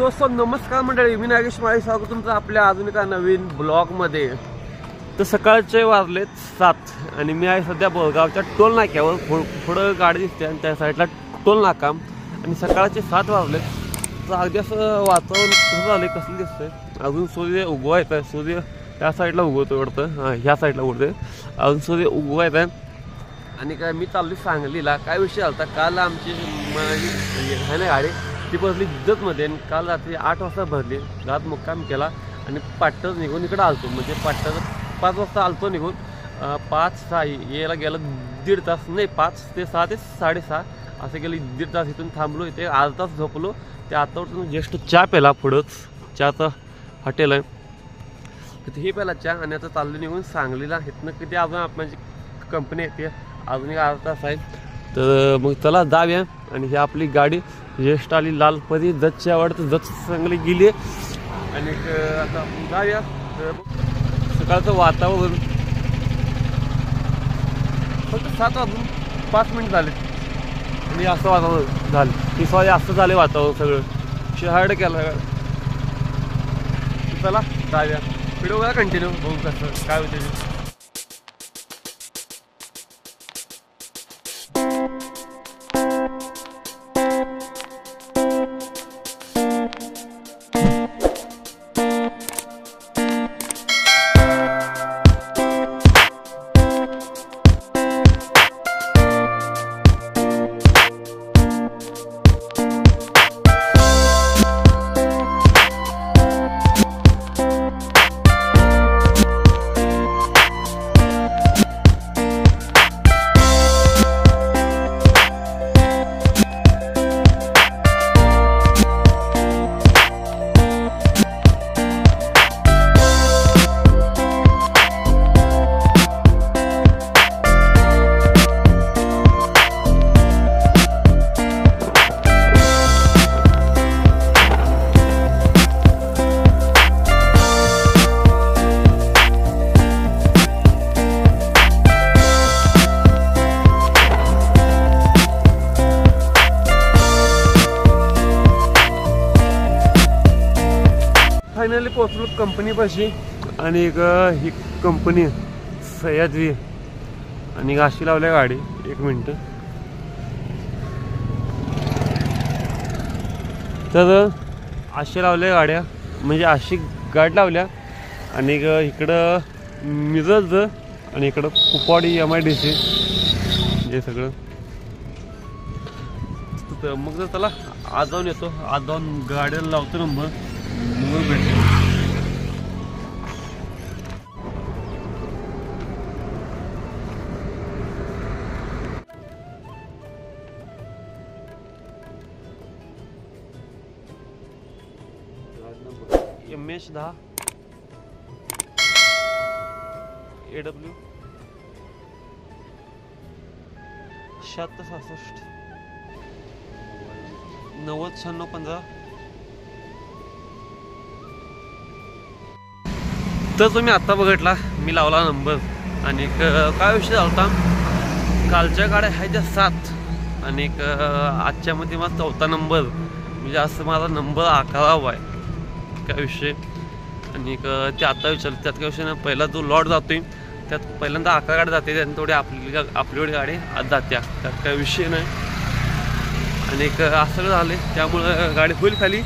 दोस्तों नमस्कार मंडळी, मी नागेश माळी स्वागत तुमचं आपल्या अजून एका नवीन ब्लॉगमध्ये। तर सकाळचे वाजलेत 7 आणि मी आहे सध्या बोरगावच्या टोल नाक्यावर। पुढं गाडी दिसते आणि त्या साईडला टोल नाका आणि सकाळचे 7 वाजलेत। तर अगदी असं वातावरण कसं झालं, कसं दिसतंय। अजून सूर्य उगवायचा आहे, सूर्य त्या साईडला उगवतो वाटतं, हां ह्या साईडला उगवतोय, अजून सूर्य उगवायचा आहे। आणि काय मी चाललोय सांगलीला। काय विषय झाला, काल आमची आहे ना गाडी ती बसली जतमध्ये आणि काल रात्री 8 वाजता भरली, रात मुक्काम केला आणि पाटण निघून इकडे आलतो। म्हणजे पाटण 5 वाजता आलतो निघून, 5-6 यायला गेलं 1.5 तास, नाही 5 ते 6 ते 6:30 असं गेलं, 1.5 तास इथून थांबलो, इथे अर्धा तास झोपलो। ते आता उठून जस्ट चहा प्याला, पुढंच चहाचं हॉटेल आहे तिथे हे प्याला चहा आणि आता चाललो निघून सांगलीला। इथनं किती अजून माझी कंपनी येते, अजून एक अर्धा तास आहे। तर मग चला जाऊया। आणि ही आपली गाडी ज्येष्ठ आली लालपरी जतच्या आवडतं, जत चांगली गेली आणि आता आपण जाऊया। सकाळचं वातावरण फक्त 7 वाजून 5 मिनिट झाले आणि असं वातावरण झालं, ही सॉरी असं झाले वातावरण सगळं शहाड केलं। चला जाऊया, व्हिडिओ करा कंटिन्यू, बघू कसं काय होते। फायनली पोहोचलो कंपनीपाशी आणि ही कंपनी सह्याद्री आणि अशी लावल्या गाडी। 1 मिनिट, तर अशी लावल्या गाड्या, म्हणजे अशी गाडी लावल्या आणि इकडं मिरज आणि इकडं कुपवाडी MIDC हे सगळं। तर मग जर चला आज जाऊन येतो, आज जाऊन गाड्याला लावतो नंबर, मग भेटतो। MH 10 AW 7666 909615। तर तुम्ही आत्ता बघितला मी लावला नंबर आणि काय विषय झाला, कालच्या गाड्या आहेत ज्या 7 आणि आजच्यामध्ये माझा 4था नंबर, म्हणजे असं माझा नंबर 11वा आहे। काय विषय आणि ते आता विचारलं त्यात काय विषय नाही, पहिला जो लॉट जातोय त्यात पहिल्यांदा 11 गाडी जाते आणि तेवढी आपली गाडी आज जात्या, त्यात काय विषय नाही। आणि असं झालं त्यामुळं गाडी होईल खाली,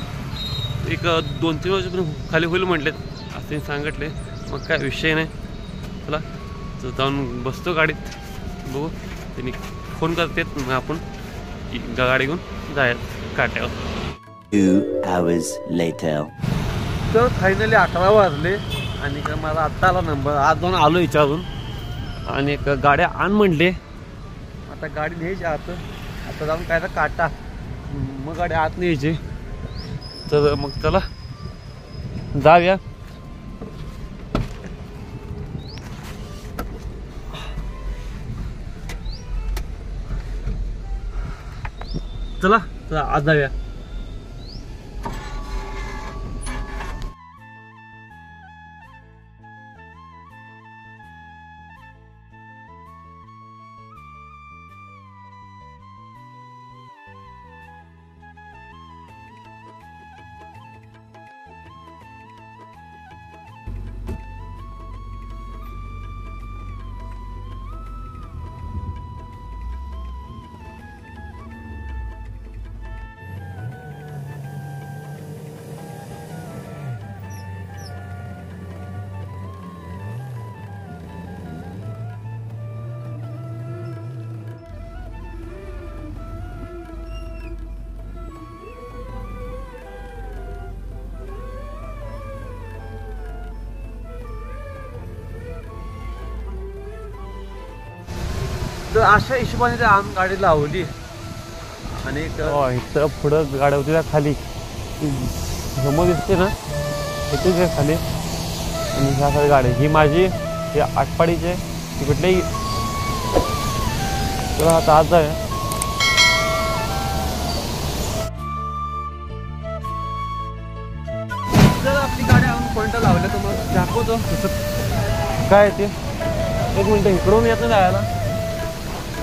एक 2-3 वर्षापर्यंत खाली होईल म्हटलेत असं सांगितले। मग काय विषय नाही, चला जाऊन बसतो गाडीत, बघू त्यांनी फोन करतात, मग आपण गाडी घेऊन जायचं काट्यावर। 2 hours later. तर फायनली 11 वाजले आणि माझा आत्ता आला नंबर, आज जाऊन आलो विचारून आणि गाड्या आण म्हणले। आता गाडी न्यायची आता जाऊन काय तर काटा, मग गाडी आत न्यायची। तर मग चला जाऊया। चला आज जाऊया। तर अशा हिशोबाने ते आम गाडी लावली आणि इथं पुढं गाड्या होती त्या खाली समोर दिसते ना इथेच आहे खाली आणि ह्या सारी गाडी ही माझी ही आटपाडीचे ती कुठल्याही तुला आता आज आहे जर आपली गाडी आणून पॉईंटला लावल्या तर मग दाखवतो काय ते एक मिनिट इकडून येत नाही जायला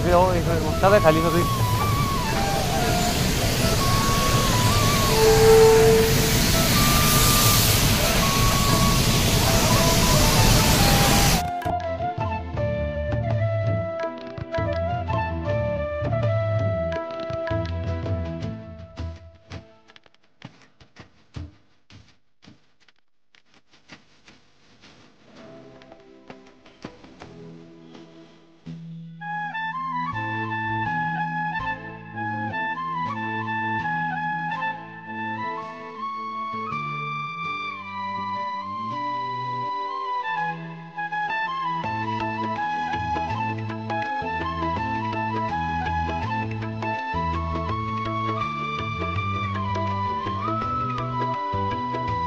हो इकडे मोठा आहे खाली सगळी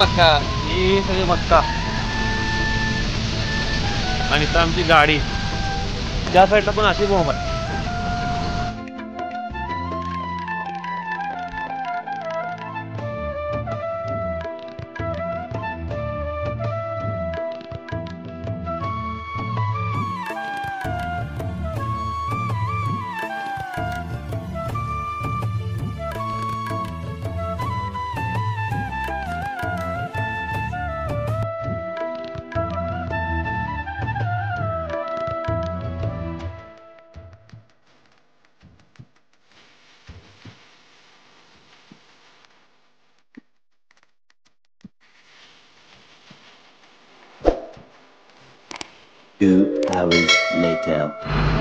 मक्का ही सगळी मक्का आणि इथं आमची गाडी त्या साईडला पण अशी बोंब आहे Two hours later.